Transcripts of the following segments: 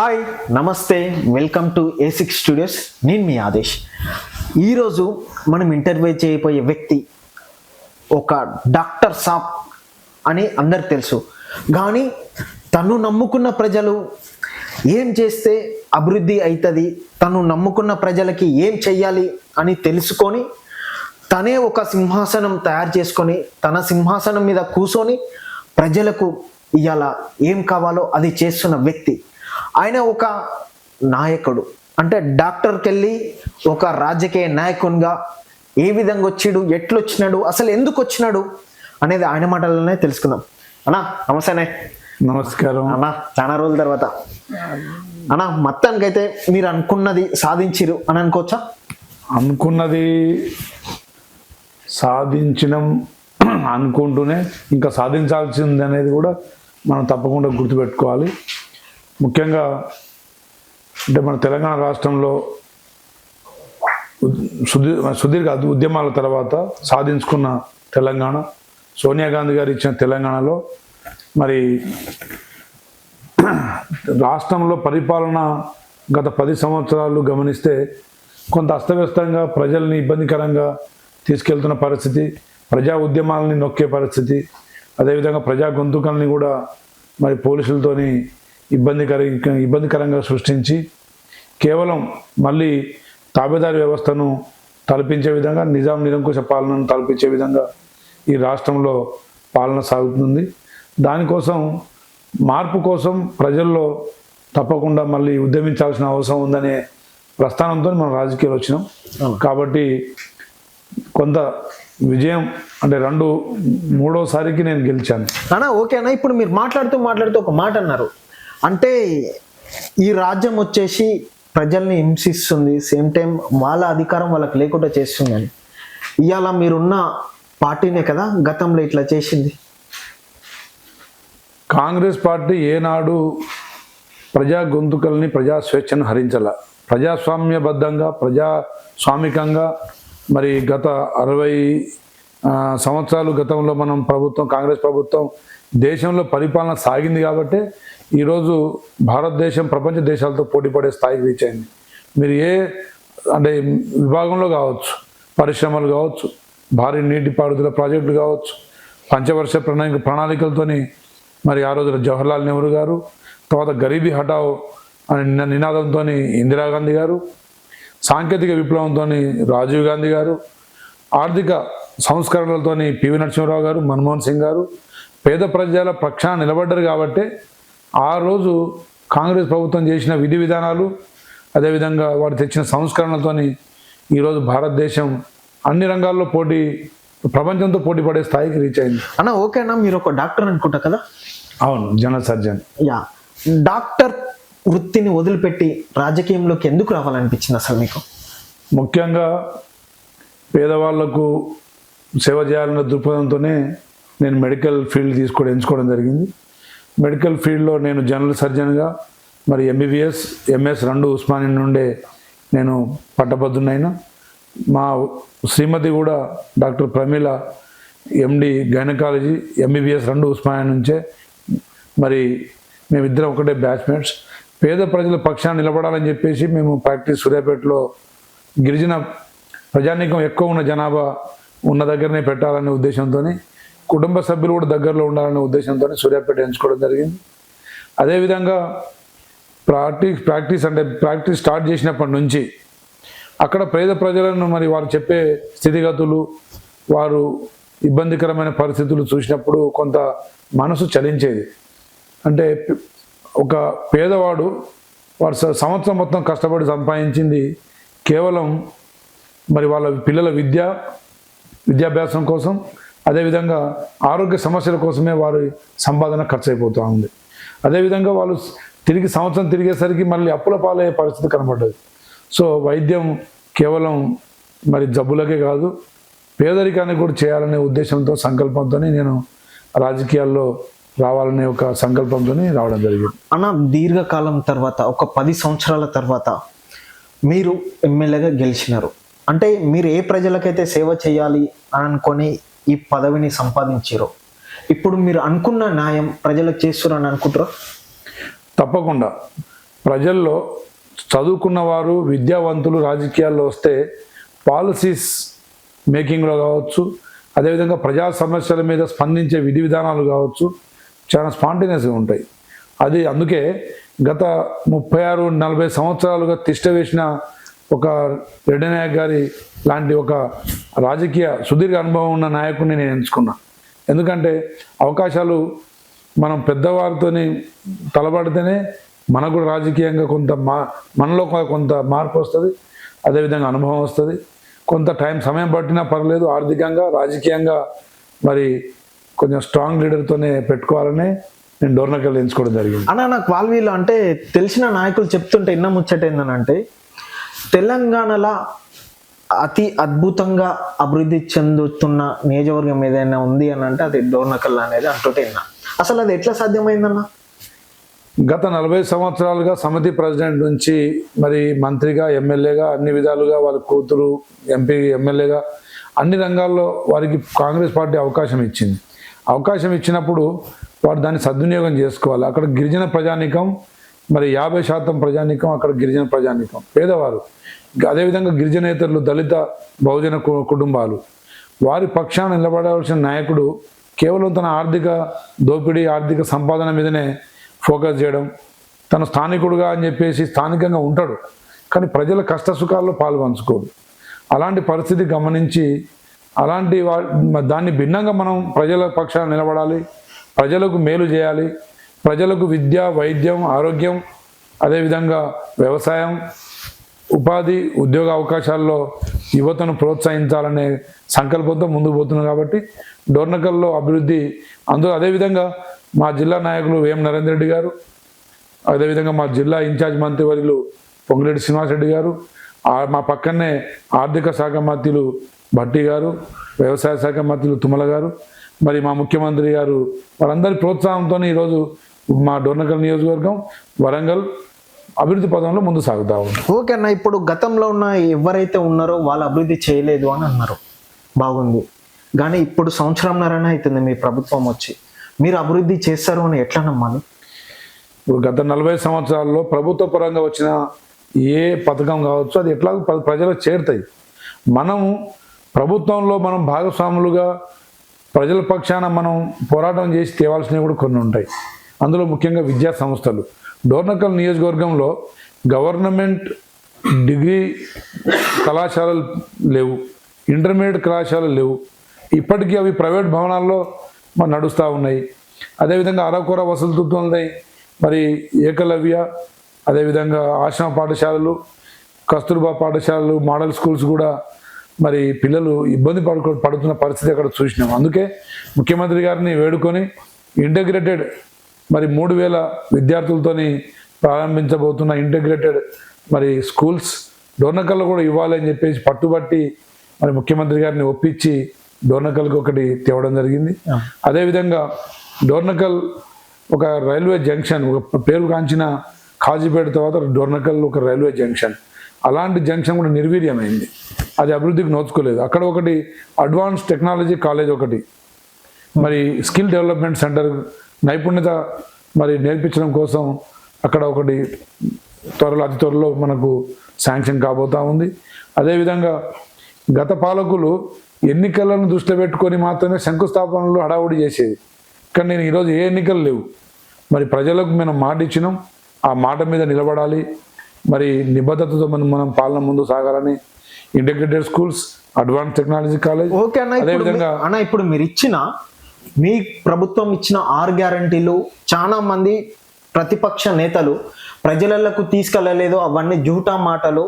Hi నమస్తే, welcome to A6 studios. నేను మీ ఆదేశ్. ఈరోజు మనం ఇంటర్వ్యూ చేయబోయే వ్యక్తి ఒక డాక్టర్ సాబ్ అని అందరికి తెలుసు. కానీ తను నమ్ముకున్న ప్రజలు ఏం చేస్తే అభివృద్ధి అవుతుంది, తను నమ్ముకున్న ప్రజలకి ఏం చెయ్యాలి అని తెలుసుకొని తనే ఒక సింహాసనం తయారు చేసుకొని తన సింహాసనం మీద కూర్చొని ప్రజలకు ఇవాళ ఏం కావాలో అది చేస్తున్న వ్యక్తి. ఆయన ఒక నాయకుడు, అంటే డాక్టర్కి వెళ్ళి ఒక రాజకీయ నాయకునిగా ఏ విధంగా వచ్చాడు, ఎట్లొచ్చినాడు, అసలు ఎందుకు వచ్చినాడు అనేది ఆయన మాటలనే తెలుసుకుందాం. అన్నా నమస్తేనే. నమస్కారం అన్నా, చాలా రోజుల తర్వాత. అన్నా, మొత్తానికైతే మీరు అనుకున్నది సాధించిరు అని అనుకోవచ్చా? అనుకున్నది సాధించడం అనుకుంటూనే ఇంకా సాధించాల్సింది అనేది కూడా మనం తప్పకుండా గుర్తుపెట్టుకోవాలి. ముఖ్యంగా అంటే మన తెలంగాణ రాష్ట్రంలో సుదీర్ఘ ఉద్యమాల తర్వాత సాధించుకున్న తెలంగాణ, సోనియా గాంధీ గారు ఇచ్చిన తెలంగాణలో మరి రాష్ట్రంలో పరిపాలన గత 10 సంవత్సరాలు గమనిస్తే కొంత అస్తవ్యస్తంగా ప్రజల్ని ఇబ్బందికరంగా తీసుకెళ్తున్న పరిస్థితి, ప్రజా ఉద్యమాలని నొక్కే పరిస్థితి, అదేవిధంగా ప్రజా గొంతుకల్ని కూడా మరి పోలీసులతోని ఇబ్బందికరంగా సృష్టించి కేవలం మళ్ళీ తాబేదారి వ్యవస్థను తలపించే విధంగా, నిజాం నిరంకుశ పాలనను తలపించే విధంగా ఈ రాష్ట్రంలో పాలన సాగుతుంది. దానికోసం మార్పు కోసం ప్రజల్లో తప్పకుండా మళ్ళీ ఉద్యమించాల్సిన అవసరం ఉందనే ప్రస్థానంతో మనం రాజకీయాలు వచ్చినాం. కాబట్టి కొంత విజయం అంటే మూడోసారికి నేను గెలిచాను. అన్నా ఓకేనా. ఇప్పుడు మీరు మాట్లాడుతూ ఒక మాట అన్నారు, అంటే ఈ రాజ్యం వచ్చేసి ప్రజల్ని హింసిస్తుంది, సేమ్ టైం వాళ్ళ అధికారం వాళ్ళకి లేకుండా చేస్తుందని. ఇవాళ మీరున్న పార్టీనే కదా గతంలో ఇట్లా చేసింది. కాంగ్రెస్ పార్టీ ఏనాడు ప్రజా గొంతుకల్ని, ప్రజా స్వేచ్ఛను హరించాల, ప్రజాస్వామ్యబద్ధంగా ప్రజాస్వామికంగా మరి గత 60 సంవత్సరాలు గతంలో మనం కాంగ్రెస్ ప్రభుత్వం దేశంలో పరిపాలన సాగింది కాబట్టి ఈరోజు భారతదేశం ప్రపంచ దేశాలతో పోటీపడే స్థాయికి రీచ్ అయింది. మీరు అంటే విభాగంలో కావచ్చు, పరిశ్రమలు కావచ్చు, భారీ నీటిపారుదల ప్రాజెక్టులు కావచ్చు, పంచవర్ష ప్రణాళికలతోని మరి ఆ రోజున జవహర్లాల్ నెహ్రూ గారు, తర్వాత గరీబీ హఠావ్ అనే నినాదంతో ఇందిరాగాంధీ గారు, సాంకేతిక విప్లవంతో రాజీవ్ గాంధీ గారు, ఆర్థిక సంస్కరణలతో పివి నరసింహారావు గారు, మన్మోహన్ సింగ్ గారు పేద ప్రజల పక్షాన నిలబడ్డారు. కాబట్టి ఆ రోజు కాంగ్రెస్ ప్రభుత్వం చేసిన విధి విధానాలు, అదేవిధంగా వారు తెచ్చిన సంస్కరణలతోని ఈరోజు భారతదేశం అన్ని రంగాల్లో ప్రపంచంతో పోటీ పడే స్థాయికి రీచ్ అయింది. అన్న ఓకేనా, మీరు ఒక డాక్టర్ అనుకుంటా కదా? అవును, జనరల్ సర్జన్. యా, డాక్టర్ వృత్తిని వదిలిపెట్టి రాజకీయంలోకి ఎందుకు రావాలనిపించింది అసలు మీకు? ముఖ్యంగా పేదవాళ్లకు సేవ చేయాలన్న దృక్పథంతోనే నేను మెడికల్ ఫీల్డ్ ఎంచుకోవడం జరిగింది. మెడికల్ ఫీల్డ్లో నేను జనరల్ సర్జన్గా మరి MBBS, MS 2 ఉస్మానియా నుండే నేను పట్టభద్రునైనా. మా శ్రీమతి కూడా doctor Pramila MD gynaecology, MBBS 2 Osmania నుంచే. మరి మేమిద్దరం ఒకటే బ్యాచ్మేట్స్. పేద ప్రజల పక్షాన్ని నిలబడాలని చెప్పేసి మేము సూర్యాపేటలో గిరిజన ప్రజానీకం ఎక్కువ ఉన్న జనాభా ఉన్న దగ్గరనే పెట్టాలనే ఉద్దేశంతో, కుటుంబ సభ్యులు కూడా దగ్గరలో ఉండాలనే ఉద్దేశంతో సూర్యాపేట ఎంచుకోవడం జరిగింది. అదేవిధంగా ప్రాక్టీస్ స్టార్ట్ చేసినప్పటి నుంచి అక్కడ పేద ప్రజలను మరి వారు చెప్పే స్థితిగతులు, వారు ఇబ్బందికరమైన పరిస్థితులు చూసినప్పుడు కొంత మనసు చలించేది. అంటే ఒక పేదవాడు వారు సంవత్సరం మొత్తం కష్టపడి సంపాదించింది కేవలం మరి వాళ్ళ పిల్లల విద్యాభ్యాసం కోసం, అదేవిధంగా ఆరోగ్య సమస్యల కోసమే వారి సంపాదన ఖర్చు అయిపోతూ ఉంది. అదేవిధంగా వాళ్ళు సంవత్సరం తిరిగేసరికి మళ్ళీ అప్పుల పాలయ్యే పరిస్థితి కనబడ్డది. సో వైద్యం కేవలం మరి జబ్బులకే కాదు, పేదరికానికి కూడా చేయాలనే ఉద్దేశంతో, సంకల్పంతో నేను రాజకీయాల్లో రావాలనే ఒక సంకల్పంతో రావడం జరిగింది. అన్న, దీర్ఘకాలం తర్వాత ఒక 10 సంవత్సరాల తర్వాత మీరు ఎమ్మెల్యేగా గెలిచినారు. అంటే మీరు ఏ ప్రజలకైతే సేవ చేయాలి అని అనుకొని ఈ పదవిని సంపాదించారో, ఇప్పుడు మీరు అనుకున్న న్యాయం ప్రజలకు చేస్తున్నారని అనుకుంటారా? తప్పకుండా. ప్రజల్లో చదువుకున్న వారు విద్యావంతులు రాజకీయాల్లో వస్తే పాలసీస్ మేకింగ్లో కావచ్చు, అదేవిధంగా ప్రజా సమస్యల మీద స్పందించే విధి విధానాలు కావచ్చు చాలా స్పాంటేనియస్గా ఉంటాయి. అది అందుకే గత 36-40 సంవత్సరాలుగా తిష్ట వేసిన ఒక రెడ్డి నాయక్ గారి లాంటి ఒక రాజకీయ సుదీర్ఘ అనుభవం ఉన్న నాయకుడిని నేను ఎంచుకున్నా. ఎందుకంటే అవకాశాలు మనం పెద్దవారితోని తలబడితేనే మనకు కూడా రాజకీయంగా కొంత మనలో కొంత మార్పు వస్తుంది, అదేవిధంగా అనుభవం వస్తుంది. కొంత సమయం పట్టినా పర్లేదు, ఆర్థికంగా రాజకీయంగా మరి కొంచెం స్ట్రాంగ్ లీడర్తోనే పెట్టుకోవాలని నేను డోర్నకల్ ఎంచుకోవడం జరిగింది. అన్న నాకు వీళ్ళు అంటే తెలిసిన నాయకులు చెప్తుంటే ఇన్న ముచ్చట ఏంటంటే తెలంగాణలో అతి అద్భుతంగా అభివృద్ధి చెందుతున్న నియోజకవర్గం ఏదైనా ఉంది అని అంటే అది డోర్నకల్ అనేది అంటుంటే విన్నా. అసలు అది ఎట్లా సాధ్యమైందన్న? గత 40 సంవత్సరాలుగా సమితి ప్రెసిడెంట్ నుంచి మరి మంత్రిగా, ఎమ్మెల్యేగా, అన్ని విధాలుగా వాళ్ళ కూతురు ఎంపీ, ఎమ్మెల్యేగా అన్ని రంగాల్లో వారికి కాంగ్రెస్ పార్టీ అవకాశం ఇచ్చింది. అవకాశం ఇచ్చినప్పుడు వారు దాన్ని సద్వినియోగం చేసుకోవాలి. అక్కడ గిరిజన ప్రజానీకం మరి 50% ప్రజానీకం అక్కడ గిరిజన ప్రజానీకం, పేదవారు, అదేవిధంగా గిరిజనేతరులు, దళిత బహుజన కుటుంబాలు, వారి పక్షాన నిలబడవలసిన నాయకుడు కేవలం తన ఆర్థిక దోపిడీ, ఆర్థిక సంపాదన మీదనే ఫోకస్ చేయడం, తను స్థానికుడుగా అని చెప్పేసి స్థానికంగా ఉంటాడు కానీ ప్రజల కష్ట సుఖాల్లో పాలు పంచుకోడు. అలాంటి పరిస్థితి గమనించి దాన్ని భిన్నంగా మనం ప్రజల పక్షాన నిలబడాలి, ప్రజలకు మేలు చేయాలి, ప్రజలకు విద్య, వైద్యం, ఆరోగ్యం, అదేవిధంగా వ్యవసాయం, ఉపాధి, ఉద్యోగ అవకాశాల్లో యువతను ప్రోత్సహించాలనే సంకల్పంతో ముందుకు పోతున్నాం. కాబట్టి డోర్నకల్లో అభివృద్ధి అదేవిధంగా మా జిల్లా నాయకులు వేం నరేందర్ రెడ్డి గారు, అదేవిధంగా మా జిల్లా ఇన్ఛార్జ్ మంత్రివర్యులు పొంగిరెడ్డి శ్రీనివాసరెడ్డి గారు, మా పక్కనే ఆర్థిక శాఖ మంత్రులు భట్టి గారు, వ్యవసాయ శాఖ మంత్రులు తుమ్మల గారు, మరి మా ముఖ్యమంత్రి గారు, వారందరి ప్రోత్సాహంతో ఈరోజు మా డోర్నకల్ నియోజకవర్గం, వరంగల్ అభివృద్ధి పదంలో ముందు సాగుతా ఉంది. ఓకే అన్న, ఇప్పుడు గతంలో ఉన్న ఎవరైతే ఉన్నారో వాళ్ళు అభివృద్ధి చేయలేదు అని అన్నారు, బాగుంది. కానీ ఇప్పుడు సంవత్సరంన్నరనే అవుతుంది మీ ప్రభుత్వం వచ్చి, మీరు అభివృద్ధి చేస్తారు అని ఎట్లా నమ్మాలి? ఇప్పుడు గత 40 సంవత్సరాల్లో ప్రభుత్వ పరంగా వచ్చిన ఏ పథకం కావచ్చు అది ఎట్లా ప్రజలకు చేరుతాయి. మనము ప్రభుత్వంలో మనం భాగస్వాములుగా ప్రజల పక్షాన మనం పోరాటం చేసి తేవాల్సినవి కూడా కొన్ని ఉంటాయి. అందులో ముఖ్యంగా విద్యా సంస్థలు. డోర్నకల్ నియోజకవర్గంలో గవర్నమెంట్ డిగ్రీ కళాశాలలు లేవు, ఇంటర్మీడియట్ కళాశాలలు లేవు. ఇప్పటికీ అవి ప్రైవేట్ భవనాల్లో నడుస్తూ ఉన్నాయి. అదేవిధంగా అరకొర వసతులతో ఉన్నాయి. మరి ఏకలవ్య, అదేవిధంగా ఆశ్రమ పాఠశాలలు, కస్తూర్బా పాఠశాలలు, మోడల్ స్కూల్స్ కూడా మరి పిల్లలు ఇబ్బంది పడుతున్న పరిస్థితి అక్కడ చూసినాం. అందుకే ముఖ్యమంత్రి గారిని వేడుకొని ఇంటగ్రేటెడ్ మరి 3000 విద్యార్థులతోని ప్రారంభించబోతున్న ఇంటగ్రేటెడ్ మరి స్కూల్స్ డోర్నకల్లో కూడా ఇవ్వాలి అని చెప్పేసి పట్టుబట్టి మరి ముఖ్యమంత్రి గారిని ఒప్పించి డోర్నకల్కి ఒకటి తేవడం జరిగింది. అదేవిధంగా డోర్నకల్ ఒక రైల్వే జంక్షన్, ఒక పేరు కాంచిన కాజీపేట తర్వాత డోర్నకల్ ఒక రైల్వే జంక్షన్, అలాంటి జంక్షన్ కూడా నిర్వీర్యమైంది, అది అభివృద్ధికి నోచుకోలేదు. అక్కడ ఒకటి అడ్వాన్స్ టెక్నాలజీ కాలేజ్ ఒకటి, మరి స్కిల్ డెవలప్మెంట్ సెంటర్, నైపుణ్యత మరి నేర్పించడం కోసం అక్కడ ఒకటి అతి త్వరలో మనకు శాంక్షన్ కాబోతా ఉంది. అదేవిధంగా గత పాలకులు ఎన్నికలను దృష్టిలో పెట్టుకొని మాత్రమే శంకుస్థాపనలు హడావుడి చేసేది. కానీ నేను ఈరోజు ఏ ఎన్నికలు లేవు, మరి ప్రజలకు మనం మాట ఇచ్చినాం, ఆ మాట మీద నిలబడాలి, మరి నిబద్ధతతో మనం పాలన ముందు సాగాలని integrated schools, advance technology college. Okay అన్న, అదేవిధంగా అన్న ఇప్పుడు మీరు మీ ప్రభుత్వం ఇచ్చిన 6 గ్యారంటీలు చాలా మంది ప్రతిపక్ష నేతలు ప్రజలకు తీసుకెళ్ళలేదు, అవన్నీ జూటా మాటలు,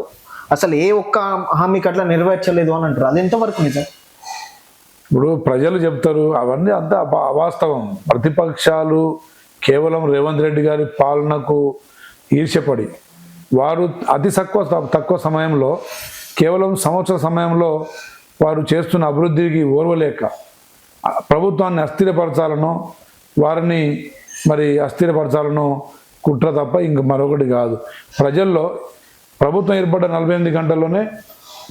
అసలు ఏ ఒక్క హామీకి అట్లా నెరవేర్చలేదు అని అంటారు. అది ఎంతవరకు నిజం? ఇప్పుడు ప్రజలు చెప్తారు, అవన్నీ అంతా అవాస్తవం. ప్రతిపక్షాలు కేవలం రేవంత్ రెడ్డి గారి పాలనకు ఈర్ష్యపడి వారు అతి తక్కువ సమయంలో, కేవలం సంవత్సర సమయంలో వారు చేస్తున్న అభివృద్ధికి ఓర్వలేక ప్రభుత్వాన్ని అస్థిరపరచాలనో, వారిని మరి అస్థిరపరచాలనో కుట్ర తప్ప ఇంక మరొకటి కాదు. ప్రజల్లో ప్రభుత్వం ఏర్పడ్డ 48 గంటల్లోనే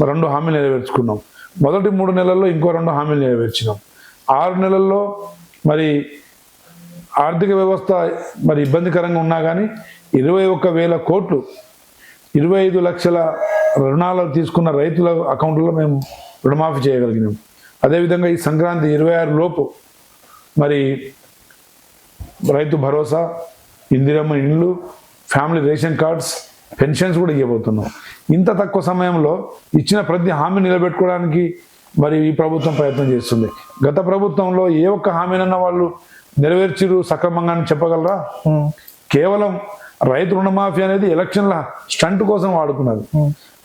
2 హామీలు నెరవేర్చుకున్నాం. మొదటి 3 నెలల్లో ఇంకో 2 హామీలు నెరవేర్చినాం. 6 నెలల్లో మరి ఆర్థిక వ్యవస్థ మరి ఇబ్బందికరంగా ఉన్నా కానీ 21,000 కోట్లు 25 లక్షల రుణాలు తీసుకున్న రైతుల అకౌంట్లో మేము రుణమాఫీ చేయగలిగినాం. అదేవిధంగా ఈ సంక్రాంతి 26 లోపు మరి రైతు భరోసా, ఇందిరమ్మ ఇండ్లు, ఫ్యామిలీ రేషన్ కార్డ్స్, పెన్షన్స్ కూడా ఇవ్వబోతున్నాం. ఇంత తక్కువ సమయంలో ఇచ్చిన ప్రతి హామీ నిలబెట్టుకోవడానికి మరి ఈ ప్రభుత్వం ప్రయత్నం చేస్తుంది. గత ప్రభుత్వంలో ఏ ఒక్క హామీనన్నా వాళ్ళు నెరవేర్చిరు సక్రమంగా అని చెప్పగలరా? కేవలం రైతు రుణమాఫీ అనేది ఎలక్షన్ల స్టంట్ కోసం వాడుకున్నది.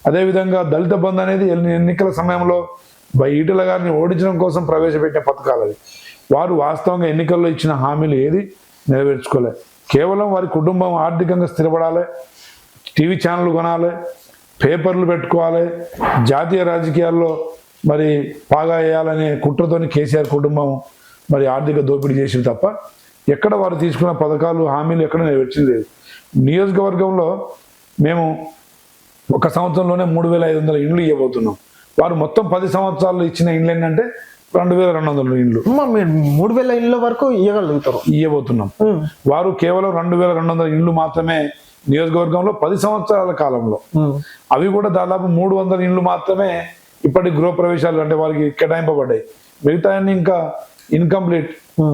అదేవిధంగా దళిత బంధు అనేది ఎన్నికల సమయంలో ఈటెల గారిని ఓడించడం కోసం ప్రవేశపెట్టిన పథకాలు అది. వారు వాస్తవంగా ఎన్నికల్లో ఇచ్చిన హామీలు ఏది నెరవేర్చుకోలే. కేవలం వారి కుటుంబం ఆర్థికంగా స్థిరపడాలి, టీవీ ఛానల్ కొనాలి, పేపర్లు పెట్టుకోవాలి, జాతీయ రాజకీయాల్లో మరి పాగా వేయాలనే కుట్రతోని కేసీఆర్ కుటుంబం మరి ఆర్థిక దోపిడీ చేసింది తప్ప ఎక్కడ వారు తీసుకున్న పథకాలు, హామీలు ఎక్కడ నెరవేర్చింది లేదు. నియోజకవర్గంలో మేము ఒక సంవత్సరంలోనే 3,500 ఇండ్లు ఇవ్వబోతున్నాం. వారు మొత్తం 10 సంవత్సరాలు ఇచ్చిన ఇండ్లు ఏంటంటే 2,200 ఇండ్లు. మీరు 3,000 ఇండ్ల వరకు ఇవ్వబోతున్నాం. వారు కేవలం 2,200 ఇండ్లు మాత్రమే నియోజకవర్గంలో 10 సంవత్సరాల కాలంలో. అవి కూడా దాదాపు 300 ఇండ్లు మాత్రమే ఇప్పటి గృహప్రవేశాలు అంటే వారికి కేటాయింపబడ్డాయి. మిగతా ఇంకా ఇన్కంప్లీట్.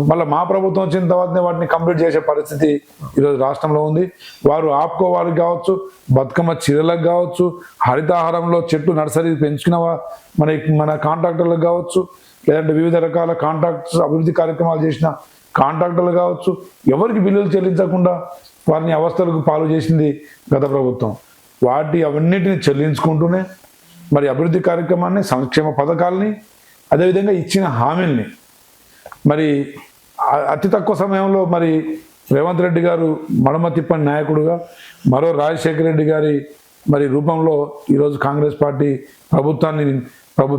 మళ్ళీ మా ప్రభుత్వం వచ్చిన తర్వాతనే వాటిని కంప్లీట్ చేసే పరిస్థితి ఈరోజు రాష్ట్రంలో ఉంది. వారు ఆప్కో వారికి కావచ్చు, బతుకమ్మ చీరలకు కావచ్చు, హరితాహారంలో చెట్లు నర్సరీ పెంచుకున్న మన కాంట్రాక్టర్లకు కావచ్చు, లేదంటే వివిధ రకాల కాంట్రాక్ట్స్ అభివృద్ధి కార్యక్రమాలు చేసిన కాంట్రాక్టర్లు కావచ్చు, ఎవరికి బిల్లులు చెల్లించకుండా వారిని అవస్థలకు పాలు చేసింది గత ప్రభుత్వం. అవన్నిటిని చెల్లించుకుంటూనే మరి అభివృద్ధి కార్యక్రమాన్ని, సంక్షేమ పథకాలని, అదేవిధంగా ఇచ్చిన హామీల్ని మరి అతి తక్కువ సమయంలో మరి రేవంత్ రెడ్డి గారు మడమ తిప్పని నాయకుడుగా మరో రాజశేఖర రెడ్డి గారి మరి రూపంలో ఈరోజు కాంగ్రెస్ పార్టీ ప్రభుత్వాన్ని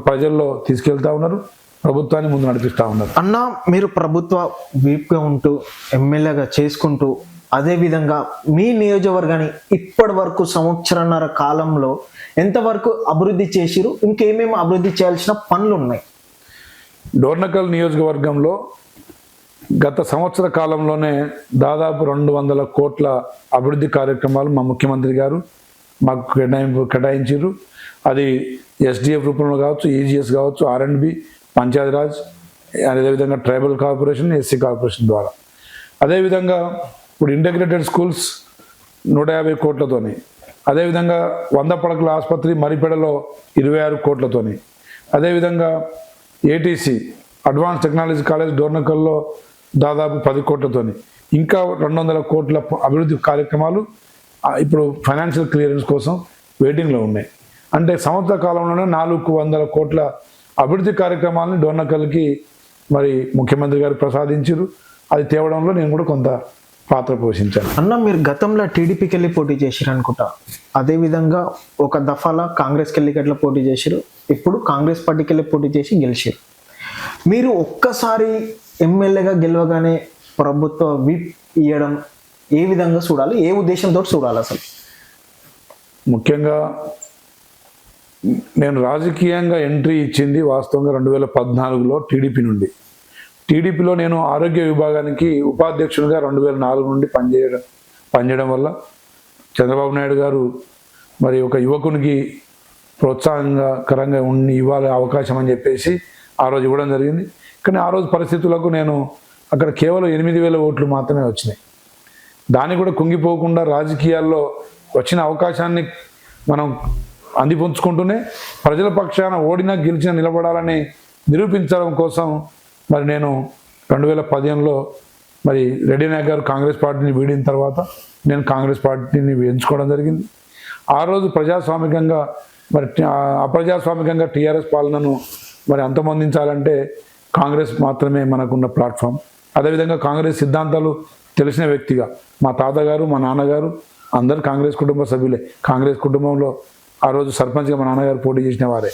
ప్రజల్లో తీసుకెళ్తా ఉన్నారు, ప్రభుత్వాన్ని ముందు నడిపిస్తూ ఉన్నారు. అన్న, మీరు ప్రభుత్వ వీప్గా ఉంటూ ఎమ్మెల్యేగా చేసుకుంటూ అదేవిధంగా మీ నియోజకవర్గాన్ని ఇప్పటి వరకు సంవత్సరన్నర కాలంలో ఎంతవరకు అభివృద్ధి చేసిరు, ఇంకేమేమి అభివృద్ధి చేయాల్సిన పనులు ఉన్నాయి? డోర్నకల్ నియోజకవర్గంలో గత సంవత్సర కాలంలోనే దాదాపు 200 కోట్ల అభివృద్ధి కార్యక్రమాలు మా ముఖ్యమంత్రి గారు మాకు కేటాయించారు. అది ఎస్డిఎఫ్ రూపంలో కావచ్చు, ఈజీఎస్ కావచ్చు, ఆర్ఎండ్బి, పంచాయతీరాజ్, అదేవిధంగా ట్రైబల్ కార్పొరేషన్, ఎస్సీ కార్పొరేషన్ ద్వారా. అదేవిధంగా ఇప్పుడు ఇంటిగ్రేటెడ్ స్కూల్స్ 150 కోట్లతోని, అదేవిధంగా 100 పడకల ఆసుపత్రి మరిపెడలో 26 కోట్లతోని, అదేవిధంగా ఏటీసీ అడ్వాన్స్ టెక్నాలజీ కాలేజ్ డోర్నకల్లో దాదాపు 10 కోట్లతోని, ఇంకా 200 కోట్ల అభివృద్ధి కార్యక్రమాలు ఇప్పుడు ఫైనాన్షియల్ క్లియరెన్స్ కోసం వెయిటింగ్లో ఉన్నాయి. అంటే సంవత్సర కాలంలోనే 400 కోట్ల అభివృద్ధి కార్యక్రమాలని డోర్నకల్కి మరి ముఖ్యమంత్రి గారు ప్రసాదించారు. అది తేవడంలో నేను కూడా కొంత పాత్ర పోషించాను. అన్న, మీరు గతంలో టీడీపీకి వెళ్ళి పోటీ చేసిరు అనుకుంటా, అదేవిధంగా ఒక దఫాలా కాంగ్రెస్కి వెళ్ళి గట్లా పోటీ చేసిరు, ఇప్పుడు కాంగ్రెస్ పార్టీకి వెళ్ళి పోటీ చేసి గెలిచారు. మీరు ఒక్కసారి ఎమ్మెల్యేగా గెలవగానే ప్రభుత్వ విప్ ఇవ్వడం ఏ విధంగా చూడాలి, ఏ ఉద్దేశంతో చూడాలి అసలు? ముఖ్యంగా నేను రాజకీయంగా ఎంట్రీ ఇచ్చింది వాస్తవంగా 2014లో టీడీపీ నుండి. టీడీపీలో నేను ఆరోగ్య విభాగానికి ఉపాధ్యక్షునిగా 2004 నుండి పనిచేయడం వల్ల చంద్రబాబు నాయుడు గారు మరి ఒక యువకునికి ప్రోత్సాహకరంగా ఇవ్వాలి అవకాశం అని చెప్పేసి ఆ రోజు ఇవ్వడం జరిగింది. కానీ ఆ రోజు పరిస్థితులకు నేను అక్కడ కేవలం 8,000 ఓట్లు మాత్రమే వచ్చినాయి. దాన్ని కూడా కుంగిపోకుండా రాజకీయాల్లో వచ్చిన అవకాశాన్ని మనం అందిపుంచుకుంటూనే ప్రజల పక్షాన ఓడినా గెలిచినా నిలబడాలని నిరూపించడం కోసం మరి నేను 2015లో మరి రెడ్డి నాయక్ గారు కాంగ్రెస్ పార్టీని వీడిన తర్వాత నేను కాంగ్రెస్ పార్టీని ఎంచుకోవడం జరిగింది. ఆ రోజు ప్రజాస్వామికంగా మరి అప్రజాస్వామికంగా టీఆర్ఎస్ పాలనను మరి అంతమొందించాలంటే కాంగ్రెస్ మాత్రమే మనకున్న ప్లాట్ఫామ్. అదేవిధంగా కాంగ్రెస్ సిద్ధాంతాలు తెలిసిన వ్యక్తిగా మా తాతగారు, మా నాన్నగారు అందరు కాంగ్రెస్ కుటుంబ సభ్యులే. కాంగ్రెస్ కుటుంబంలో ఆ రోజు సర్పంచ్గా మా నాన్నగారు పోటీ చేసిన వారే.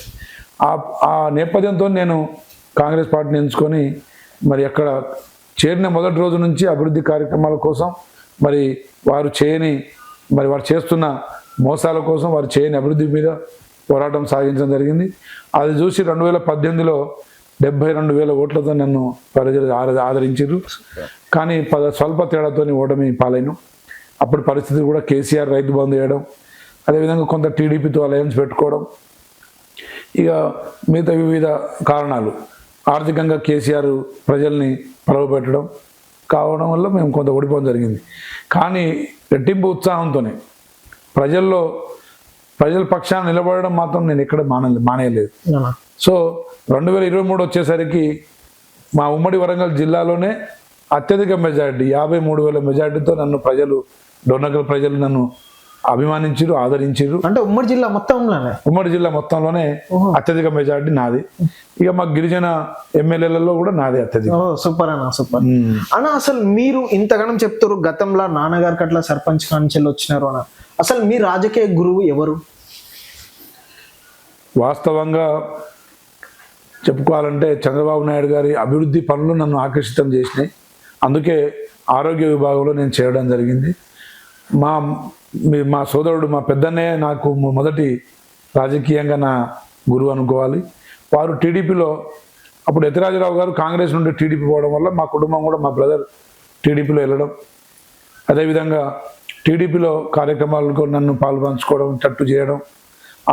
ఆ నేపథ్యంతో నేను కాంగ్రెస్ పార్టీని ఎంచుకొని మరి అక్కడ చేరిన మొదటి రోజు నుంచి అభివృద్ధి కార్యక్రమాల కోసం మరి వారు చేస్తున్న మోసాల కోసం వారు చేయని అభివృద్ధి మీద పోరాటం సాగించడం జరిగింది. అది చూసి 2018లో 72,000 ఓట్లతో నన్ను ప్రజలు ఆదరించారు. కానీ స్వల్ప తేడాతో ఓటమి పాలైన. అప్పటి పరిస్థితి కూడా కేసీఆర్ రైతు బంధు చేయడం, అదేవిధంగా కొంత టీడీపీతో అలయన్స్ పెట్టుకోవడం, ఇక మిగతా వివిధ కారణాలు, ఆర్థికంగా కేసీఆర్ ప్రజల్ని పలవబెట్టడం కావడం వల్ల మేము కొంత ఓడిపోవడం జరిగింది. కానీ రెట్టింపు ఉత్సాహంతోనే ప్రజల పక్షాన నిలబడడం మాత్రం నేను ఎక్కడ మానేయలేదు. సో 2023 వచ్చేసరికి మా ఉమ్మడి వరంగల్ జిల్లాలోనే అత్యధిక మెజారిటీ 53,000 మెజారిటీతో నన్ను డొన్నకల్ ప్రజలు నన్ను అభిమానించారు, ఆదరించారు. అంటే ఉమ్మడి జిల్లా మొత్తంలోనే అత్యధిక మెజారిటీ నాది. ఇక మా గిరిజన ఎమ్మెల్యేలలో కూడా నాది అత్యధిక. సూపర్ అన్న. అసలు మీరు ఇంతగానం చెప్తారు, గతంలో నాన్నగారికి అట్లా సర్పంచ్ కాంచెలు వచ్చినారు అన్న. అసలు మీ రాజకీయ గురువు ఎవరు? వాస్తవంగా చెప్పుకోవాలంటే చంద్రబాబు నాయుడు గారి అభివృద్ధి పనులు నన్ను ఆకర్షితం చేసినాయి. అందుకే ఆరోగ్య విభాగంలో నేను చేరడం జరిగింది. మా సోదరుడు, మా పెద్దన్నయ్య నాకు మొదటి రాజకీయంగా నా గురువు అనుకోవాలి. వారు టీడీపీలో, అప్పుడు యతిరాజరావు గారు కాంగ్రెస్ నుండి టీడీపీ పోవడం వల్ల మా కుటుంబం కూడా, మా బ్రదర్ టీడీపీలో వెళ్ళడం, అదేవిధంగా టీడీపీలో కార్యక్రమాలకు నన్ను పాల్పంచుకోవడం, చట్టు చేయడం.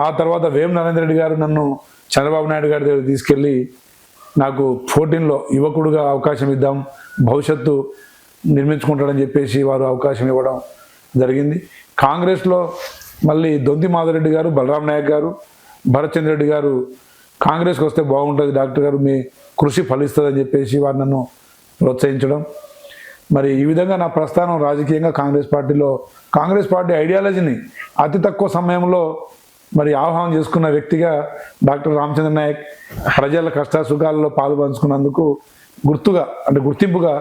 ఆ తర్వాత వేం నరేంద్ర రెడ్డి గారు నన్ను చంద్రబాబు నాయుడు గారి దగ్గర తీసుకెళ్ళి నాకు 14లో యువకుడుగా అవకాశం ఇద్దాం, భవిష్యత్తు నిర్మించుకుంటాడని చెప్పేసి వారు అవకాశం ఇవ్వడం జరిగింది. కాంగ్రెస్లో మళ్ళీ దొంతి మాధవరెడ్డి గారు, బలరాం నాయక్ గారు, భరత్ చంద్ర రెడ్డి గారు కాంగ్రెస్కి వస్తే బాగుంటుంది డాక్టర్ గారు, మీ కృషి ఫలిస్తుందని చెప్పేసి వారు నన్ను ప్రోత్సహించడం. మరి ఈ విధంగా నా ప్రస్థానం రాజకీయంగా కాంగ్రెస్ పార్టీ ఐడియాలజీని అతి తక్కువ సమయంలో మరి ఆహ్వానం చేసుకున్న వ్యక్తిగా డాక్టర్ రామచంద్ర నాయక్ ప్రజల కష్ట సుఖాల్లో పాలు పంచుకున్నందుకు గుర్తింపుగా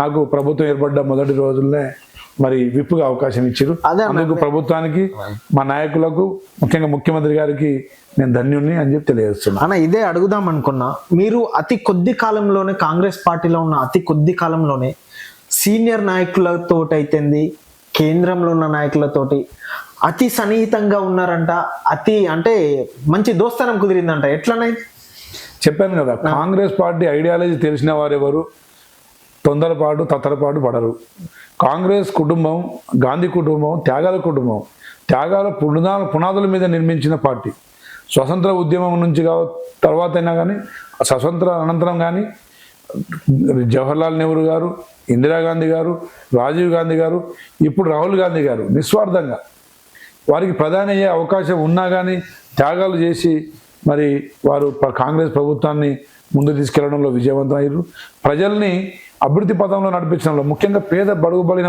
నాకు ప్రభుత్వం ఏర్పడ్డ మొదటి రోజుల్లోనే మరి విప్పుగా అవకాశం ఇచ్చారు. అందుకు ప్రభుత్వానికి, మా నాయకులకు, ముఖ్యంగా ముఖ్యమంత్రి గారికి నేను ధన్యుణ్ణి అని చెప్పి తెలియజేస్తున్నాను. అన్న, ఇదే అడుగుదాం అనుకున్నా. మీరు అతి కొద్ది కాలంలోనే కాంగ్రెస్ పార్టీలో ఉన్న అతి కొద్ది కాలంలోనే సీనియర్ నాయకులతోటి అయితేంది, కేంద్రంలో ఉన్న నాయకులతోటి అతి సన్నిహితంగా ఉన్నారంట. అంటే మంచి దోస్తానం కుదిరిందంట. ఎట్లనే చెప్పాను కదా, కాంగ్రెస్ పార్టీ ఐడియాలజీ తెలిసిన వారెవరు తొందరపాటు పడరు. కాంగ్రెస్ కుటుంబం, గాంధీ కుటుంబం, త్యాగాల పునాదుల మీద నిర్మించిన పార్టీ. స్వతంత్ర ఉద్యమం నుంచి తర్వాత అయినా కానీ, స్వతంత్ర అనంతరం కానీ జవహర్లాల్ నెహ్రూ గారు, ఇందిరాగాంధీ గారు, రాజీవ్ గాంధీ గారు, ఇప్పుడు రాహుల్ గాంధీ గారు నిస్వార్థంగా వారికి ప్రధాని అయ్యే అవకాశం ఉన్నా కానీ త్యాగాలు చేసి మరి వారు కాంగ్రెస్ ప్రభుత్వాన్ని ముందు తీసుకెళ్లడంలో విజయవంతం అయ్యారు. ప్రజల్ని అభివృద్ధి పథంలో నడిపించడంలో, ముఖ్యంగా పేద బడుగు బలిన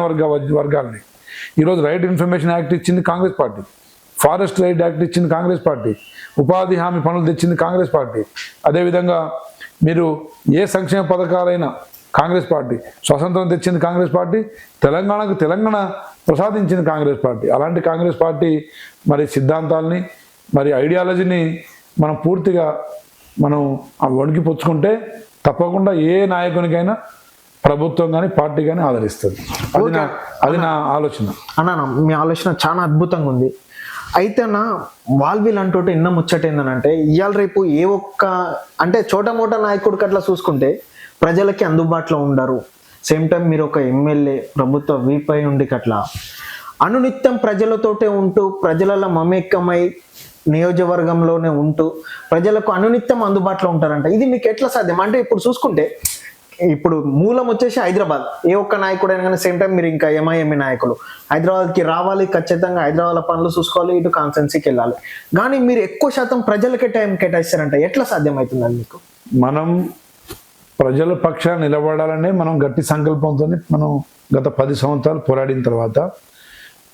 వర్గాలని ఈరోజు రైట్ ఇన్ఫర్మేషన్ యాక్ట్ ఇచ్చింది Congress party, forest right act ఇచ్చింది కాంగ్రెస్ పార్టీ, ఉపాధి హామీ పనులు తెచ్చింది కాంగ్రెస్ పార్టీ. అదేవిధంగా మీరు ఏ సంక్షేమ పథకాలైనా కాంగ్రెస్ పార్టీ, స్వతంత్రం తెచ్చింది కాంగ్రెస్ పార్టీ, తెలంగాణ ప్రసాదించింది కాంగ్రెస్ పార్టీ. అలాంటి కాంగ్రెస్ పార్టీ మరి సిద్ధాంతాలని, మరి ఐడియాలజీని మనం పూర్తిగా వణికి పుచ్చుకుంటే తప్పకుండా ఏ నాయకునికైనా ప్రభుత్వం కానీ పార్టీ కానీ ఆదరిస్తుంది. అది నా ఆలోచన. అన్న, మీ ఆలోచన చాలా అద్భుతంగా ఉంది. అయితే అన్న, వీళ్ళంటూ ఎన్న ముచ్చట ఏందనంటే, ఇవాళ రేపు ఏ ఒక్క అంటే చోటమోట నాయకుడికి అట్లా చూసుకుంటే ప్రజలకి అందుబాటులో ఉండరు. సేమ్ టైం మీరు ఒక ఎమ్మెల్యే, ప్రభుత్వ వీపై ఉండి అట్లా అనునిత్యం ప్రజలతోటే ఉంటూ, ప్రజలలో మమేకమై నియోజకవర్గంలోనే ఉంటూ ప్రజలకు అనునిత్యం అందుబాటులో ఉంటారంట. ఇది మీకు ఎట్లా సాధ్యం? అంటే ఇప్పుడు చూసుకుంటే, ఇప్పుడు మూలం వచ్చేసి హైదరాబాద్. ఏ ఒక్క నాయకుడు అయినా కానీ, సేమ్ టైం మీరు ఇంకా ఎంఐఎంఈ నాయకులు హైదరాబాద్కి రావాలి, ఖచ్చితంగా హైదరాబాద్ పనులు చూసుకోవాలి, ఇటు కాన్స్టెన్సీకి వెళ్ళాలి. కానీ మీరు ఎక్కువ శాతం ప్రజలకే టైం కేటాయిస్తారంట. ఎట్లా సాధ్యమవుతుందని మీకు? మనం ప్రజల పక్షాన్ని నిలబడాలనే మనం గట్టి సంకల్పంతో మనం గత 10 సంవత్సరాలు పోరాడిన తర్వాత,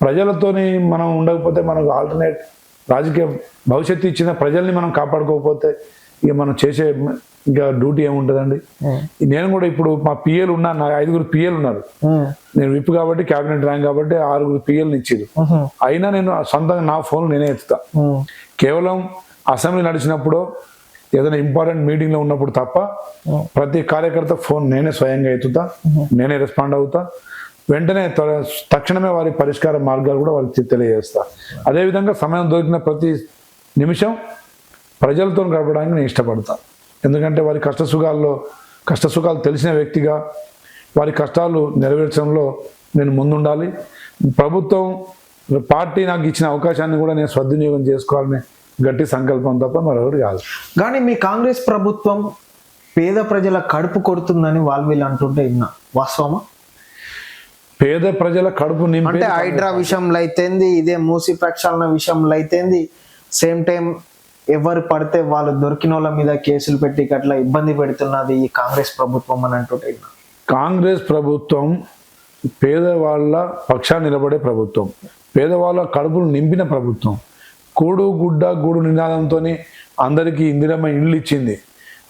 ప్రజలతోని మనం ఉండకపోతే, మనకు ఆల్టర్నేట్ రాజకీయ భవిష్యత్తు ఇచ్చిన ప్రజల్ని మనం కాపాడుకోకపోతే ఇక మనం చేసే ఇంకా డ్యూటీ ఏముంటుందండి. నేను కూడా ఇప్పుడు మా పిఏలు ఉన్నారు, నా 5 పిఏలు ఉన్నారు. నేను విప్ కాబట్టి, క్యాబినెట్ ర్యాంక్ కాబట్టి 6 పిఏలను ఇచ్చారు. అయినా నేను సొంతంగా నా ఫోన్ నేనే ఎత్తుతా. కేవలం అసెంబ్లీ నడిచినప్పుడు, ఏదైనా ఇంపార్టెంట్ మీటింగ్లో ఉన్నప్పుడు తప్ప ప్రతి కార్యకర్త ఫోన్ నేనే స్వయంగా ఎత్తుతా, నేనే రెస్పాండ్ అవుతా. వెంటనే తక్షణమే వారి పరిష్కార మార్గాలు కూడా వాళ్ళకి తెలియజేస్తా. అదేవిధంగా సమయం దొరికిన ప్రతి నిమిషం ప్రజలతో గడపడానికి నేను ఇష్టపడతా. ఎందుకంటే వారి కష్టసుఖాలు తెలిసిన వ్యక్తిగా వారి కష్టాలు నెరవేర్చడంలో నేను ముందుండాలి. ప్రభుత్వం పార్టీ నాకు ఇచ్చిన అవకాశాన్ని కూడా నేను సద్వినియోగం చేసుకోవాలనే గట్టి సంకల్పం తప్ప మరొకటి కాదు. కానీ మీ కాంగ్రెస్ ప్రభుత్వం పేద ప్రజల కడుపు కొడుతుందని వాళ్ళు వీళ్ళు అంటుంటే విన్నా, వాస్తవమా? పేద ప్రజల కడుపు నింపే అంటే హైడ్రా విషయంలో అయితేంది, ఇదే మూసి ప్రక్షాళన విషయంలో అయితేంది, సేమ్ టైం ఎవరు పడితే వాళ్ళు దొరికిన వాళ్ళ మీద కేసులు పెట్టి అట్లా ఇబ్బంది పెడుతున్నది ఈ కాంగ్రెస్ ప్రభుత్వం అని అంటుంటే విన్నా. కాంగ్రెస్ ప్రభుత్వం పేదవాళ్ళ పక్షాన్ని నిలబడే ప్రభుత్వం, పేదవాళ్ళ కడుపులు నింపిన ప్రభుత్వం. కూడు గుడ్డ గూడు నినాదంతో అందరికీ ఇందిరమ్మ ఇళ్ళు ఇచ్చింది,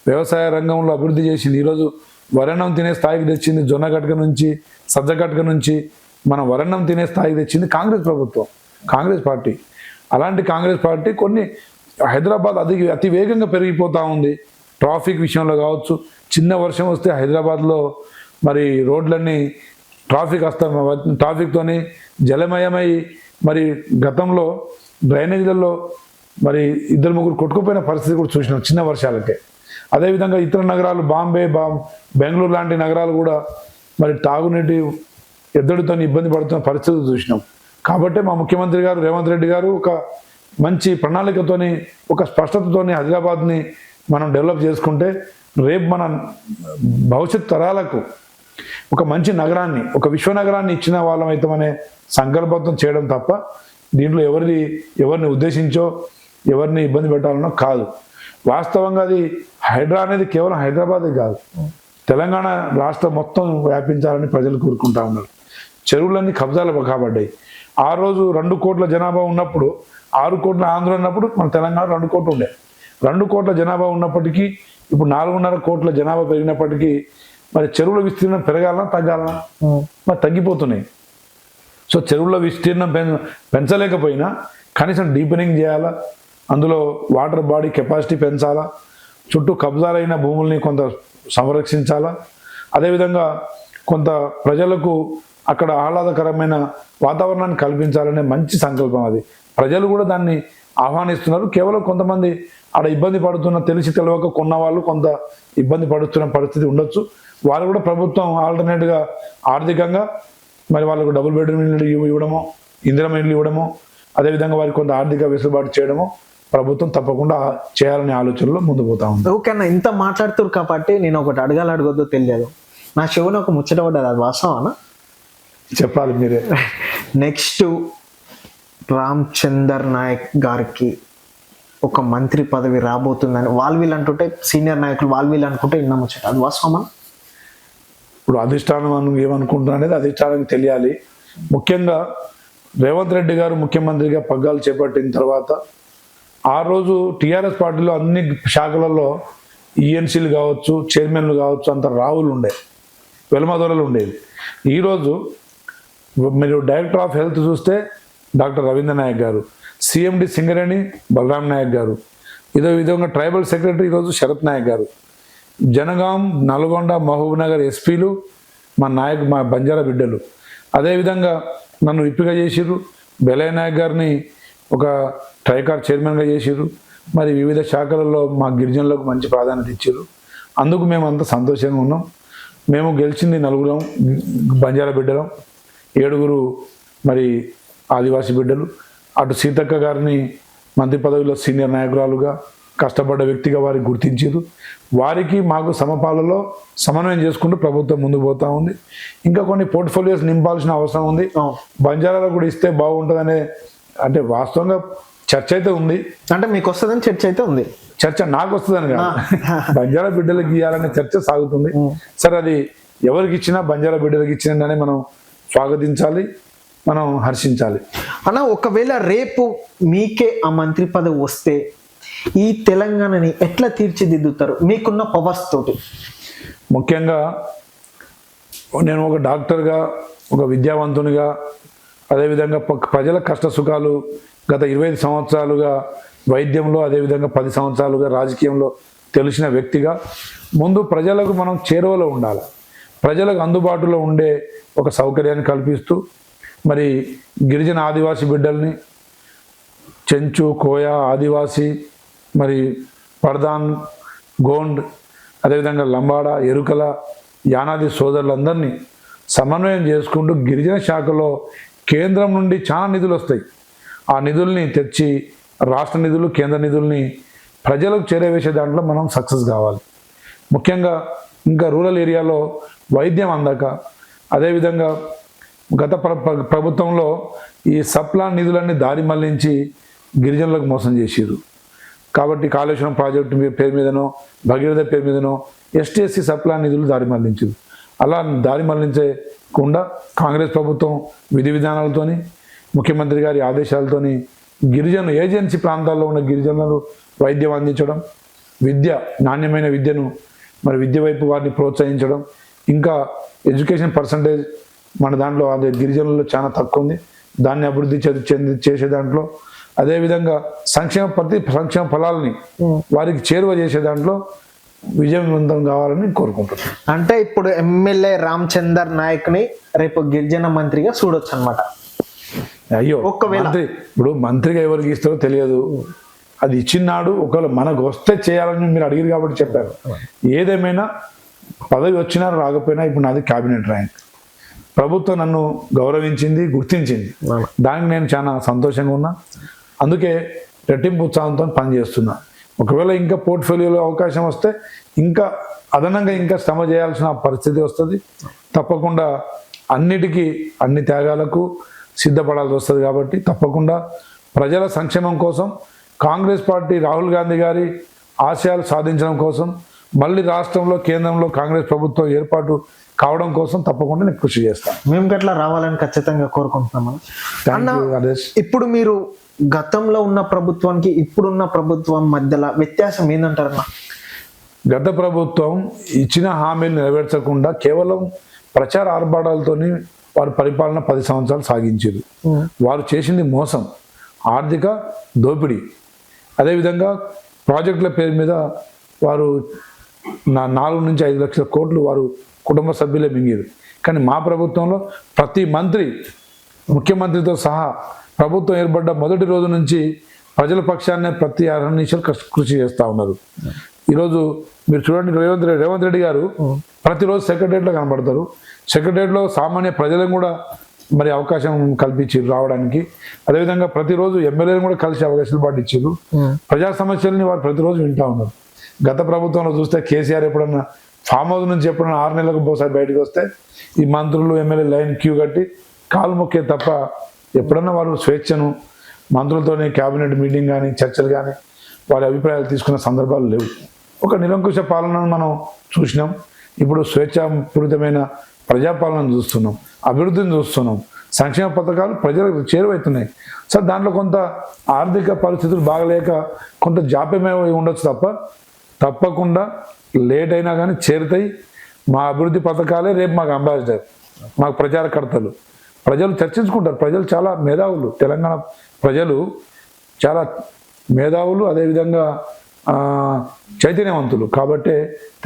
వ్యవసాయ రంగంలో అభివృద్ధి చేసింది. ఈరోజు వరణం తినే స్థాయికి తెచ్చింది, జొన్న గట్క నుంచి సజ్జ గట్క నుంచి మనం వరణం తినే స్థాయికి తెచ్చింది కాంగ్రెస్ ప్రభుత్వం, కాంగ్రెస్ పార్టీ. అలాంటి కాంగ్రెస్ పార్టీ కొన్ని హైదరాబాద్ అతి వేగంగా పెరిగిపోతూ ఉంది. ట్రాఫిక్ విషయంలో కావచ్చు, చిన్న వర్షం వస్తే హైదరాబాద్లో మరి రోడ్లన్నీ ట్రాఫిక్తోని జలమయమై, మరి గతంలో డ్రైనేజీలలో మరి 2-3 కొట్టుకుపోయిన పరిస్థితి కూడా చూసినాం చిన్న వర్షాలకే. అదేవిధంగా ఇతర నగరాలు బాంబే బెంగళూరు లాంటి నగరాలు కూడా మరి తాగునీటి ఎద్దడితో ఇబ్బంది పడుతున్న పరిస్థితులు చూసినాం. కాబట్టి మా ముఖ్యమంత్రి గారు రేవంత్ రెడ్డి గారు ఒక మంచి ప్రణాళికతోని, ఒక స్పష్టతతోని హైదరాబాద్ని మనం డెవలప్ చేసుకుంటే రేపు మన భవిష్యత్ తరాలకు ఒక మంచి నగరాన్ని, ఒక విశ్వనగరాన్ని ఇచ్చిన వాళ్ళం అవుతామనే సంకల్పంతో చేయడం తప్ప దీంట్లో ఎవరిని ఉద్దేశించో ఎవరిని ఇబ్బంది పెట్టాలనో కాదు. వాస్తవంగా అది హైడ్రా అనేది కేవలం హైదరాబాదే కాదు, తెలంగాణ రాష్ట్రం మొత్తం వ్యాపించాలని ప్రజలు కోరుకుంటా ఉన్నారు. చెరువులన్నీ కబ్జాలు కాబడ్డాయి. ఆ రోజు 2 కోట్ల జనాభా ఉన్నప్పుడు, 6 కోట్ల ఆంధ్ర ఉన్నప్పుడు మన తెలంగాణ 2 కోట్లు ఉండే. 2 కోట్ల జనాభా ఉన్నప్పటికీ ఇప్పుడు 4.5 కోట్ల జనాభా పెరిగినప్పటికీ మరి చెరువుల విస్తీర్ణం పెరగాలన్నా తగ్గాలన్నా? మరి తగ్గిపోతున్నాయి. సో చెరువుల విస్తీర్ణం పెంచలేకపోయినా కనీసం డీపెనింగ్ చేయాలా, అందులో వాటర్ బాడీ కెపాసిటీ పెంచాలా, చుట్టూ కబ్జాలైన భూముల్ని కొంత సంరక్షించాలా, అదేవిధంగా కొంత ప్రజలకు అక్కడ ఆహ్లాదకరమైన వాతావరణాన్ని కల్పించాలనే మంచి సంకల్పం అది. ప్రజలు కూడా దాన్ని ఆహ్వానిస్తున్నారు. కేవలం కొంతమంది ఆడ ఇబ్బంది పడుతున్న, తెలిసి తెలియక కొన్న వాళ్ళు కొంత ఇబ్బంది పడుతున్న పరిస్థితి ఉండొచ్చు. వాళ్ళు కూడా ప్రభుత్వం ఆల్టర్నేట్గా ఆర్థికంగా మరి వాళ్ళకు డబుల్ బెడ్రూమ్ ఇల్లు ఇవ్వడమో, ఇందిరమ్మ ఇల్లు ఇవ్వడమో, అదేవిధంగా వారికి కొంత ఆర్థిక వెసులుబాటు చేయడమో ప్రభుత్వం తప్పకుండా చేయాలనే ఆలోచనలో ముందు పోతా ఉంది. ఓకే అన్న, ఇంత మాట్లాడుతున్నారు కాబట్టి నేను ఒకటి అడగొద్దో తెలియదు, నా చెవుని ఒక ముచ్చట పడ్డది, అది వాస్తవనా? చెప్పాలి మీరే. నెక్స్ట్ రామచందర్ నాయక్ గారికి ఒక మంత్రి పదవి రాబోతుందని వాళ్ళు వీళ్ళు అంటుంటే, సీనియర్ నాయకులు వాళ్ళు వీళ్ళు అనుకుంటే ఇన్న ముచ్చట, అది వాస్తవమా? ఇప్పుడు అధిష్టానం ఏమనుకుంటున్నా అనేది అధిష్టానానికి తెలియాలి. ముఖ్యంగా రేవంత్ రెడ్డి గారు ముఖ్యమంత్రిగా పగ్గాలు చేపట్టిన తర్వాత ఆ రోజు టీఆర్ఎస్ పార్టీలో అన్ని శాఖలలో ఈఎన్సీలు కావచ్చు, చైర్మన్లు కావచ్చు, అంత రావులు ఉండే, వెలమదొరలు ఉండేది. ఈరోజు మీరు డైరెక్టర్ ఆఫ్ హెల్త్ చూస్తే డాక్టర్ రవీంద్ర నాయక్ గారు, సిఎండి సింగరేణి బలరాం నాయక్ గారు, ఇదే విధంగా ట్రైబల్ సెక్రటరీ ఈరోజు శరత్ నాయక్ గారు, జనగాం, నల్గొండ, మహబూబ్ నగర్ ఎస్పీలు మా బంజారా బిడ్డలు. అదేవిధంగా నన్ను విప్పిగా చేసిర్రు, బెలయ్య నాయక్ గారిని ఒక ట్రైకార్ చైర్మన్గా చేసిర్రు. మరి వివిధ శాఖలలో మా గిరిజనులకు మంచి ప్రాధాన్యత ఇచ్చారు. అందుకు మేము అంత సంతోషంగా ఉన్నాం. మేము గెలిచింది 4 బంజారా బిడ్డలం, 7 మరి ఆదివాసీ బిడ్డలు. అటు సీతక్క గారిని మంత్రి పదవిలో సీనియర్ నాయకురాలుగా, కష్టపడ్డ వ్యక్తిగా వారికి గుర్తించారు. వారికి మాకు సమపాలలో సమన్వయం చేసుకుంటూ ప్రభుత్వం ముందుకు పోతా ఉంది. ఇంకా కొన్ని పోర్ట్ఫోలియోస్ నింపాల్సిన అవసరం ఉంది. బంజారాలో కూడా ఇస్తే బాగుంటుందనే, అంటే వాస్తవంగా చర్చ అయితే ఉంది. అంటే మీకు వస్తుందని చర్చ అయితే ఉంది. చర్చ నాకు వస్తుందని కాదు, బంజారా బిడ్డలకు ఇవ్వాలనే చర్చ సాగుతుంది. సరే, అది ఎవరికి ఇచ్చినా బంజారా బిడ్డలకు ఇచ్చిననే మనం స్వాగతించాలి, మనం హర్షించాలి. అన్న, ఒకవేళ రేపు మీకే ఆ మంత్రి పదవి వస్తే ఈ తెలంగాణని ఎట్లా తీర్చిదిద్దుతారు మీకున్న పవర్స్ తోటి? ముఖ్యంగా నేను ఒక డాక్టర్గా, ఒక విద్యావంతునిగా, అదేవిధంగా ప్రజల కష్ట సుఖాలు గత 25 సంవత్సరాలుగా వైద్యంలో, అదేవిధంగా 10 సంవత్సరాలుగా రాజకీయంలో తెలిసిన వ్యక్తిగా ముందు ప్రజలకు మనం చేరువలో ఉండాలి. ప్రజలకు అందుబాటులో ఉండే ఒక సౌకర్యాన్ని కల్పిస్తూ మరి గిరిజన ఆదివాసీ బిడ్డల్ని, చెంచు, కోయ, ఆదివాసీ, మరి పర్దాన్, గోండ్, అదేవిధంగా లంబాడ, ఎరుకల, యానాది సోదరులందరినీ సమన్వయం చేసుకుంటూ గిరిజన శాఖలో కేంద్రం నుండి చాలా నిధులు వస్తాయి. ఆ నిధుల్ని తెచ్చి రాష్ట్ర నిధులు కేంద్ర నిధుల్ని ప్రజలకు చేరవేసే దాంట్లో మనం సక్సెస్ కావాలి. ముఖ్యంగా ఇంకా రూరల్ ఏరియాలో వైద్యం అందక, అదేవిధంగా గత ప్రభుత్వంలో ఈ సప్లాన్ నిధులన్నీ దారి మళ్లించి గిరిజనులకు మోసం చేసిరు. కాబట్టి కాళేశ్వరం ప్రాజెక్టు పేరు మీదనో భగీరథ పేరు మీదనో ఎస్టీ సప్లాన్ నిధులు దారి మళ్లించారు. అలా దారి మళ్లించకుండా కాంగ్రెస్ ప్రభుత్వం విధి విధానాలతోని ముఖ్యమంత్రి గారి ఆదేశాలతోని గిరిజన ఏజెన్సీ ప్రాంతాల్లో ఉన్న గిరిజనులకు వైద్యం అందించడం, నాణ్యమైన విద్యను మరి విద్య వైపు వారిని ప్రోత్సహించడం, ఇంకా ఎడ్యుకేషన్ పర్సంటేజ్ మన దాంట్లో అదే గిరిజనుల్లో చాలా తక్కువ ఉంది, దాన్ని అభివృద్ధి చేసే దాంట్లో, అదేవిధంగా ప్రతి సంక్షేమ ఫలాలని వారికి చేరువ చేసే దాంట్లో విజయవంతం కావాలని కోరుకుంటున్నాను. అంటే ఇప్పుడు ఎమ్మెల్యే రామచందర్ నాయక్ని రేపు గిరిజన మంత్రిగా చూడొచ్చు అనమాట. అయ్యో, ఒకవేళ ఇప్పుడు మంత్రిగా ఎవరికి ఇస్తారో తెలియదు. అది ఇచ్చినాడు, ఒకవేళ మనకు వస్తే చేయాలని మీరు అడిగారు కాబట్టి చెప్పారు. ఏదేమైనా పదవి వచ్చినా రాకపోయినా ఇప్పుడు నాది క్యాబినెట్ ర్యాంక్. ప్రభుత్వం నన్ను గౌరవించింది, గుర్తించింది. దానికి నేను చాలా సంతోషంగా ఉన్నా. అందుకే రెట్టింపు ఉత్సాహంతో పనిచేస్తున్నా. ఒకవేళ ఇంకా పోర్ట్ఫోలియోలో అవకాశం వస్తే ఇంకా అదనంగా ఇంకా శ్రమ చేయాల్సిన పరిస్థితి వస్తుంది. తప్పకుండా అన్ని త్యాగాలకు సిద్ధపడాల్సి వస్తుంది. కాబట్టి తప్పకుండా ప్రజల సంక్షేమం కోసం, కాంగ్రెస్ పార్టీ రాహుల్ గాంధీ గారి ఆశయాలు సాధించడం కోసం, మళ్ళీ రాష్ట్రంలో కేంద్రంలో కాంగ్రెస్ ప్రభుత్వం ఏర్పాటు కావడం కోసం తప్పకుండా నేను కృషి చేస్తాను. మేము గట్లా రావాలని ఖచ్చితంగా కోరుకుంటున్నాం. ఇప్పుడు మీరు గతంలో ఉన్న ప్రభుత్వానికి ఇప్పుడున్న ప్రభుత్వం మధ్యలో వ్యత్యాసం ఏంటంటారన్నా? గత ప్రభుత్వం ఇచ్చిన హామీలు నెరవేర్చకుండా కేవలం ప్రచార ఆర్భాటాలతోని వారి పరిపాలన 10 సంవత్సరాలు సాగించారు. వారు చేసింది మోసం, ఆర్థిక దోపిడీ. అదేవిధంగా ప్రాజెక్టుల పేరు మీద వారు 4 నుంచి 5 లక్షల కోట్లు వారు కుటుంబ సభ్యులే మింగారు. కానీ మా ప్రభుత్వంలో ప్రతి మంత్రి, ముఖ్యమంత్రితో సహా ప్రభుత్వం ఏర్పడ్డ మొదటి రోజు నుంచి ప్రజల పక్షాన్నే ప్రతి 6 నిమిషాలు కృషి చేస్తూ ఉన్నారు. ఈరోజు మీరు చూడండి, రేవంత్ రెడ్డి గారు ప్రతిరోజు సెక్రటరియట్లో కనబడతారు. సెక్రటరియట్లో సామాన్య ప్రజలను కూడా మరి అవకాశం కల్పించారు రావడానికి. అదేవిధంగా ప్రతిరోజు ఎమ్మెల్యేలను కూడా కలిసి అవకాశాలు పాటించారు. ప్రజా సమస్యలని వారు ప్రతిరోజు వింటూ ఉన్నారు. గత ప్రభుత్వంలో చూస్తే కేసీఆర్ ఎప్పుడన్నా ఫామ్ హౌస్ నుంచి ఎప్పుడన్నా 6 నెలలకు ఒకసారి బయటకు వస్తే ఈ మంత్రులు ఎమ్మెల్యే లైన్ క్యూ కట్టి కాలు మొక్కే తప్ప ఎప్పుడన్నా వారు స్వేచ్ఛను మంత్రులతోనే క్యాబినెట్ మీటింగ్ కానీ చర్చలు కానీ వారి అభిప్రాయాలు తీసుకున్న సందర్భాలు లేవు. ఒక నిరంకుశ పాలనను మనం చూసినాం. ఇప్పుడు స్వేచ్ఛాపూరితమైన ప్రజాపాలనను చూస్తున్నాం, అభివృద్ధిని చూస్తున్నాం, సంక్షేమ పథకాలు ప్రజలకు చేరువవుతున్నాయి. సార్ దాంట్లో కొంత ఆర్థిక పరిస్థితులు బాగలేక కొంత జాప్యమే ఉండొచ్చు తప్ప తప్పకుండా లేట్ అయినా కానీ చేరుతాయి. మా అభివృద్ధి పథకాలే రేపు మాకు అంబాసిడర్, మాకు ప్రచారకర్తలు. ప్రజలు చర్చించుకుంటారు. ప్రజలు చాలా మేధావులు, తెలంగాణ ప్రజలు చాలా మేధావులు, అదేవిధంగా చైతన్యవంతులు. కాబట్టే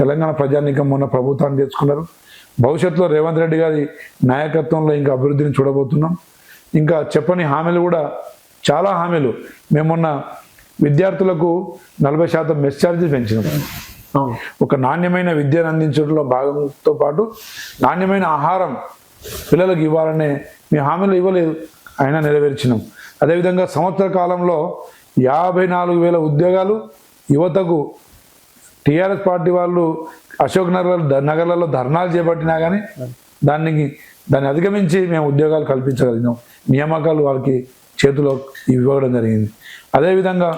తెలంగాణ ప్రజానీకం మొన్న ప్రభుత్వాన్ని తెచ్చుకున్నారు. భవిష్యత్తులో రేవంత్ రెడ్డి గారి నాయకత్వంలో ఇంకా అభివృద్ధిని చూడబోతున్నాం. ఇంకా చెప్పని హామీలు కూడా చాలా హామీలు. మేము మొన్న విద్యార్థులకు 40% మెస్ ఛార్జీలు పెంచినాం. ఒక నాణ్యమైన విద్యను అందించడంలో భాగంతో పాటు నాణ్యమైన ఆహారం పిల్లలకు ఇవ్వాలనే మీ హామీలు ఇవ్వలేదు, అయినా నెరవేర్చినాం. అదేవిధంగా సంవత్సర కాలంలో 54,000 ఉద్యోగాలు యువతకు టీఆర్ఎస్ పార్టీ వాళ్ళు అశోక్ నగర్లలో ధర్నాలు చేపట్టినా కానీ దాన్ని అధిగమించి మేము ఉద్యోగాలు కల్పించగలిగినాం. నియామకాలు వారికి చేతిలో ఇవ్వడం జరిగింది. అదేవిధంగా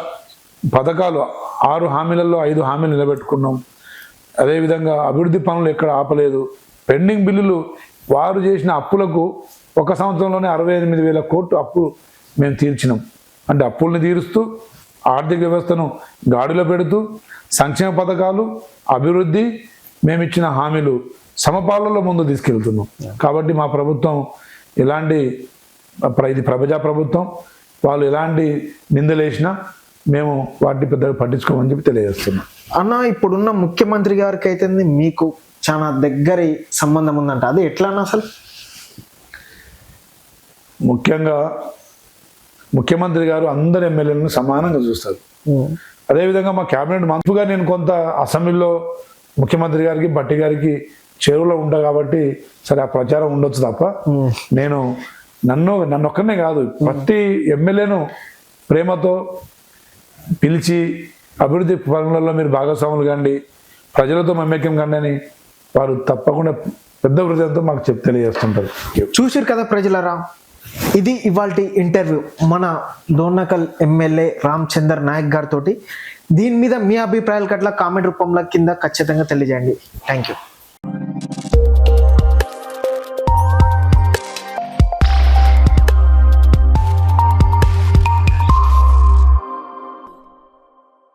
పథకాలు 6 హామీలలో 5 హామీలు నిలబెట్టుకున్నాం. అదేవిధంగా అభివృద్ధి పనులు ఎక్కడ ఆపలేదు. పెండింగ్ బిల్లులు వారు చేసిన అప్పులకు 1 సంవత్సరంలోనే 68,000 కోట్లు అప్పు మేము తీర్చినాం. అంటే అప్పుల్ని తీరుస్తూ ఆర్థిక వ్యవస్థను గాడిలో పెడుతూ సంక్షేమ పథకాలు, అభివృద్ధి, మేమిచ్చిన హామీలు సమపాలలో ముందు తీసుకెళ్తున్నాం. కాబట్టి మా ప్రభుత్వం ఎలాంటి ఇది ప్రజా ప్రభుత్వం, వాళ్ళు ఎలాంటి నిందలేసినా మేము వాటిని పెద్దగా పట్టించుకోమని చెప్పి తెలియజేస్తున్నాం. అన్న, ఇప్పుడున్న ముఖ్యమంత్రి గారికి అయితే మీకు చాలా దగ్గరి సంబంధం ఉందంట, అది ఎట్లా అన్న? అసలు ముఖ్యంగా ముఖ్యమంత్రి గారు అందరు ఎమ్మెల్యేలను సమానంగా చూస్తారు. అదేవిధంగా మా క్యాబినెట్ మంత్రిగా నేను కొంత అసెంబ్లీలో ముఖ్యమంత్రి గారికి, భట్టి గారికి చెరువులో ఉంటా కాబట్టి సరే ఆ ప్రచారం ఉండొచ్చు తప్ప నేను నన్ను ఒక్కనే కాదు, ప్రతి ఎమ్మెల్యేను ప్రేమతో పిలిచి అభివృద్ధి పనులలో మీరు భాగస్వాములు కండి, ప్రజలతో మమేక్యం కండి అని వారు తప్పకుండా పెద్ద హృదయంతో మాకు తెలియజేస్తుంటారు. చూసిరు కదా ప్రజలరా, ఇది ఇవాల్టి ఇంటర్వ్యూ మన డోర్నకల్ ఎమ్మెల్యే రామచందర్ నాయక్ గారితో. దీని మీద మీ అభిప్రాయాలు కట్లా కామెంట్ రూపంలో కింద ఖచ్చితంగా తెలియజేయండి. Thank you.